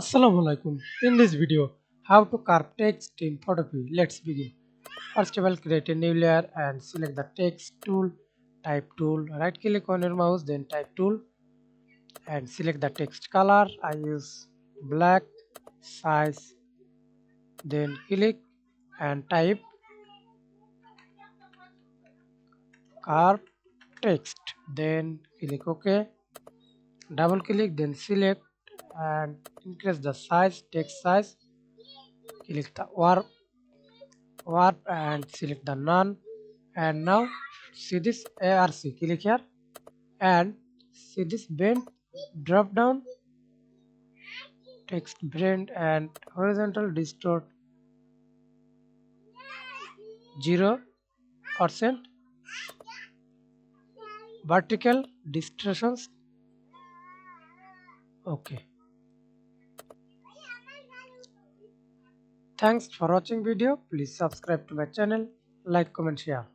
Assalamualaikum. In this video, how to carve text in photopea. Let's begin. First of all, create a new layer and select the text tool, type tool, right click on your mouse, then type tool and select the text color. I use black, size, then click and type carve text, then click OK. Double click, then select and increase the size, text size. Click the warp and select the none, and now see this ARC, click here and see this bend drop down, text blend and horizontal distort 0%, vertical distortions okay. Thanks for watching video. Please subscribe to my channel, like, comment, share.